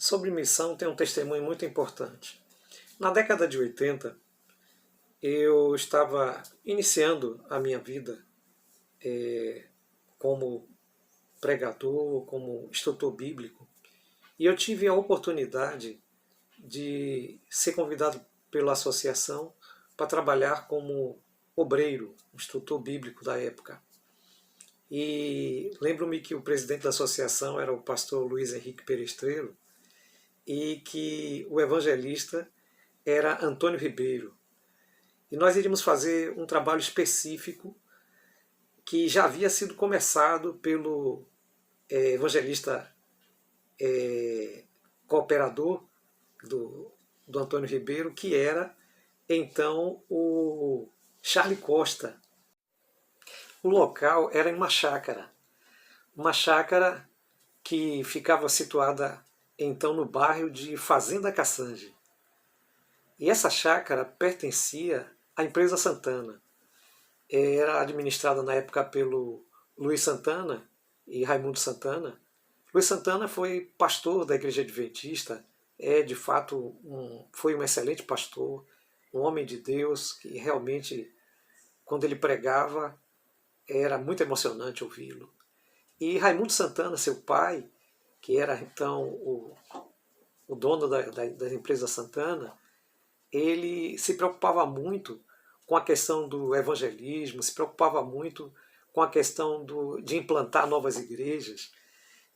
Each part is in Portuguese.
Sobre missão tem um testemunho muito importante. Na década de 80, eu estava iniciando a minha vida como pregador, como instrutor bíblico, e eu tive a oportunidade de ser convidado pela associação para trabalhar como obreiro, instrutor bíblico da época. E lembro-me que o presidente da associação era o pastor Luiz Henrique Perestrelo e que o evangelista era Antônio Ribeiro. E nós iríamos fazer um trabalho específico que já havia sido começado pelo evangelista cooperador do Antônio Ribeiro, que era então o Charlie Costa. O local era em uma chácara que ficava situada então no bairro de Fazenda Caçange. E essa chácara pertencia à empresa Santana. Era administrada na época pelo Luiz Santana e Raimundo Santana. Luiz Santana foi pastor da Igreja Adventista, de fato foi um excelente pastor, um homem de Deus que realmente, quando ele pregava, era muito emocionante ouvi-lo. E Raimundo Santana, seu pai, que era então o dono da empresa Santana, ele se preocupava muito com a questão do evangelismo, se preocupava muito com a questão de implantar novas igrejas.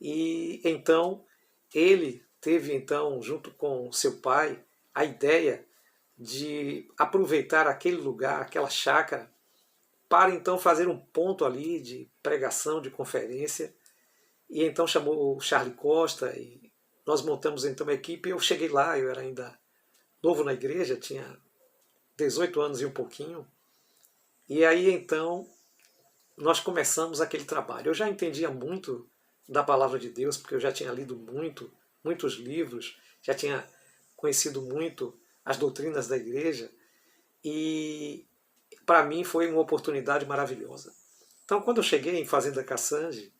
E então ele teve, então, junto com seu pai, a ideia de aproveitar aquele lugar, aquela chácara, para então fazer um ponto ali de pregação, de conferência. E então chamou o Charlie Costa e nós montamos então uma equipe. Eu cheguei lá, eu era ainda novo na igreja, tinha 18 anos e um pouquinho. E aí então nós começamos aquele trabalho. Eu já entendia muito da palavra de Deus, porque eu já tinha lido muitos livros, já tinha conhecido muito as doutrinas da igreja, e para mim foi uma oportunidade maravilhosa. Então, quando eu cheguei em Fazenda Caçange,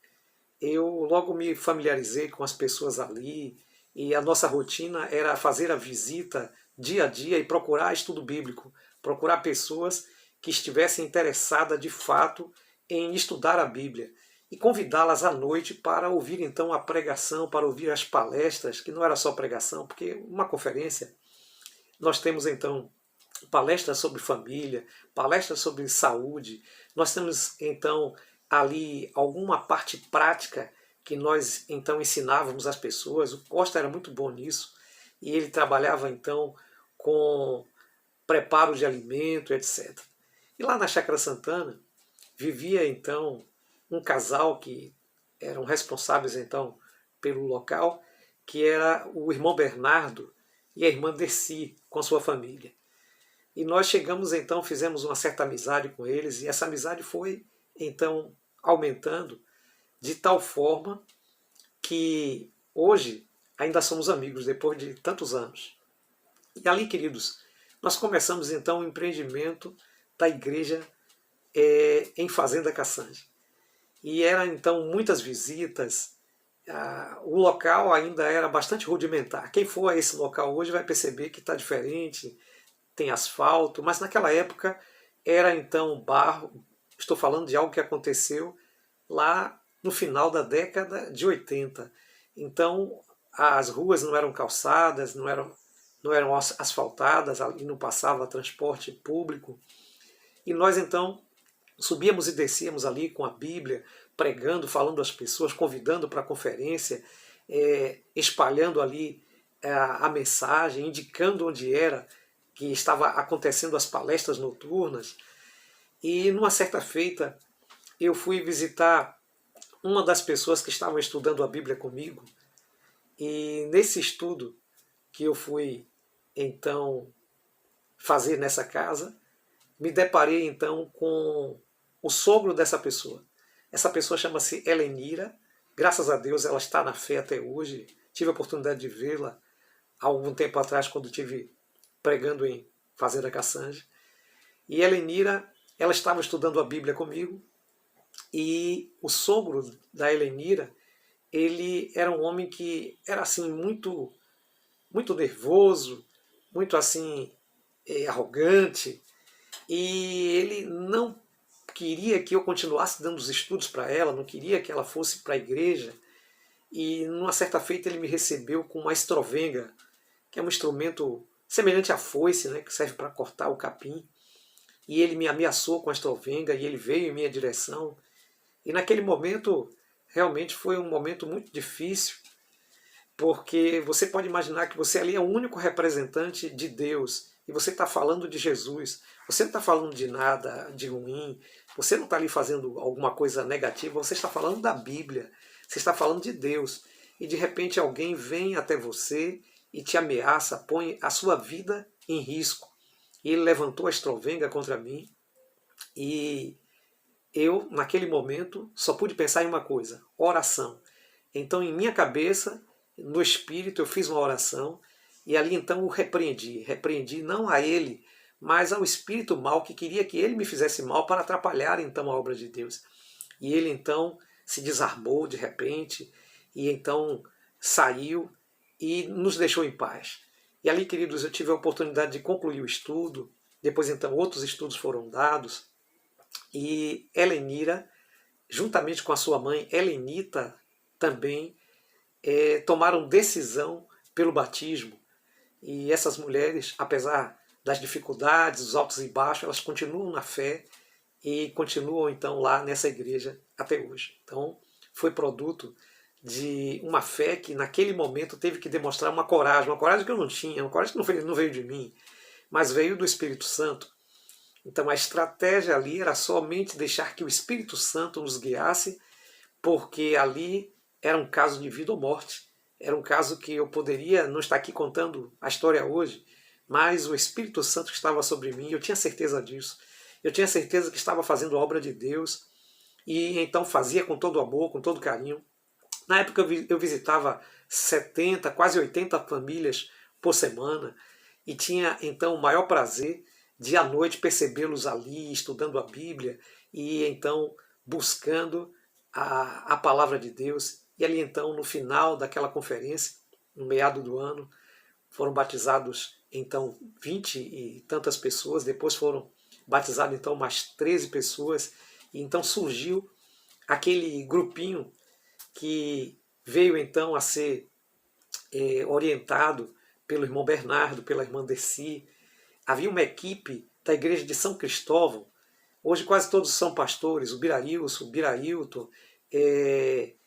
eu logo me familiarizei com as pessoas ali, e a nossa rotina era fazer a visita dia a dia e procurar estudo bíblico, procurar pessoas que estivessem interessadas de fato em estudar a Bíblia e convidá-las à noite para ouvir então a pregação, para ouvir as palestras, que não era só pregação, porque uma conferência, nós temos então palestras sobre família, palestras sobre saúde, nós temos então ali alguma parte prática que nós então ensinávamos às pessoas. O Costa era muito bom nisso, e ele trabalhava então com preparo de alimento, etc. E lá na Chácara Santana vivia então um casal que eram responsáveis então pelo local, que era o irmão Bernardo e a irmã Dercy, com sua família. E nós chegamos então, fizemos uma certa amizade com eles, e essa amizade foi então aumentando de tal forma que hoje ainda somos amigos depois de tantos anos. E ali, queridos, nós começamos então o empreendimento da igreja em Fazenda Caçange. E eram então muitas visitas, o local ainda era bastante rudimentar. Quem for a esse local hoje vai perceber que está diferente, tem asfalto, mas naquela época era então barro. Estou falando de algo que aconteceu lá no final da década de 80. Então as ruas não eram calçadas, não eram asfaltadas, ali não passava transporte público. E nós então subíamos e descíamos ali com a Bíblia, pregando, falando às pessoas, convidando para a conferência, espalhando ali a mensagem, indicando onde era que estava acontecendo as palestras noturnas. E numa certa feita eu fui visitar uma das pessoas que estavam estudando a Bíblia comigo, e nesse estudo que eu fui então fazer nessa casa, me deparei então com o sogro dessa pessoa. Essa pessoa chama-se Helenira. Graças a Deus ela está na fé até hoje. Tive a oportunidade de vê-la há algum tempo atrás, quando estive pregando em Fazenda Caçange. E Helenira, ela estava estudando a Bíblia comigo, e o sogro da Helenira, ele era um homem que era assim muito muito nervoso, muito assim, arrogante, e ele não queria que eu continuasse dando os estudos para ela, não queria que ela fosse para a igreja, e numa certa feita ele me recebeu com uma estrovenga, que é um instrumento semelhante à foice, né, que serve para cortar o capim, e ele me ameaçou com a estrovenga, e ele veio em minha direção, e naquele momento realmente foi um momento muito difícil, porque você pode imaginar que você ali é o único representante de Deus, e você está falando de Jesus, você não está falando de nada de ruim, você não está ali fazendo alguma coisa negativa, você está falando da Bíblia, você está falando de Deus, e de repente alguém vem até você e te ameaça, põe a sua vida em risco. E ele levantou a estrovenga contra mim, e eu, naquele momento, só pude pensar em uma coisa: oração. Então, em minha cabeça, no espírito, eu fiz uma oração e ali então o repreendi. Repreendi não a ele, mas ao espírito mal que queria que ele me fizesse mal para atrapalhar então a obra de Deus. E ele então se desarmou de repente e então saiu e nos deixou em paz. E ali, queridos, eu tive a oportunidade de concluir o estudo. Depois então outros estudos foram dados e Helenira, juntamente com a sua mãe Helenita, também tomaram decisão pelo batismo. E essas mulheres, apesar das dificuldades, dos altos e baixos, elas continuam na fé e continuam então lá nessa igreja até hoje. Então foi produto de uma fé que naquele momento teve que demonstrar uma coragem que eu não tinha, uma coragem que não veio de mim, mas veio do Espírito Santo. Então a estratégia ali era somente deixar que o Espírito Santo nos guiasse, porque ali era um caso de vida ou morte. Era um caso que eu poderia não estar aqui contando a história hoje, mas o Espírito Santo estava sobre mim, eu tinha certeza disso. Eu tinha certeza que estava fazendo a obra de Deus, e então fazia com todo amor, com todo carinho. Na época eu visitava 70, quase 80 famílias por semana, e tinha então o maior prazer de à noite percebê-los ali, estudando a Bíblia, e então buscando a palavra de Deus. E ali então, no final daquela conferência, no meado do ano, foram batizados então 20 e tantas pessoas, depois foram batizadas então mais 13 pessoas, e então surgiu aquele grupinho que veio então a ser orientado pelo irmão Bernardo, pela irmã Desi. Havia uma equipe da igreja de São Cristóvão, hoje quase todos são pastores, o Birailson, o Birailton,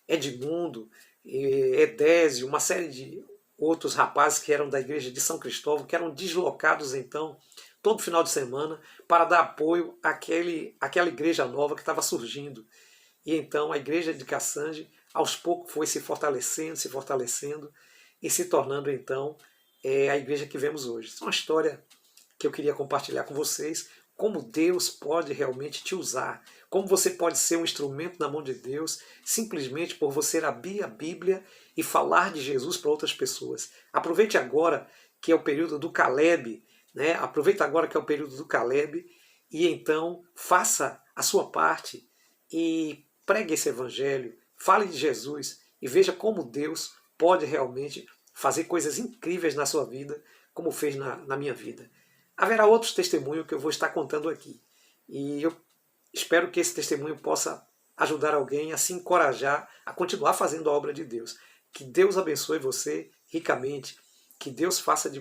Edmundo, Edésio, uma série de outros rapazes que eram da igreja de São Cristóvão, que eram deslocados então todo final de semana para dar apoio àquela igreja nova que estava surgindo. E então a igreja de Cassange aos poucos foi se fortalecendo e se tornando então a igreja que vemos hoje. Isso é uma história que eu queria compartilhar com vocês, como Deus pode realmente te usar, como você pode ser um instrumento na mão de Deus, simplesmente por você abrir a Bíblia e falar de Jesus para outras pessoas. Aproveite agora que é o período do Caleb, né? Aproveite agora que é o período do Caleb e então faça a sua parte e pregue esse evangelho, fale de Jesus e veja como Deus pode realmente fazer coisas incríveis na sua vida, como fez na minha vida. Haverá outros testemunhos que eu vou estar contando aqui. E eu espero que esse testemunho possa ajudar alguém a se encorajar a continuar fazendo a obra de Deus. Que Deus abençoe você ricamente. Que Deus faça de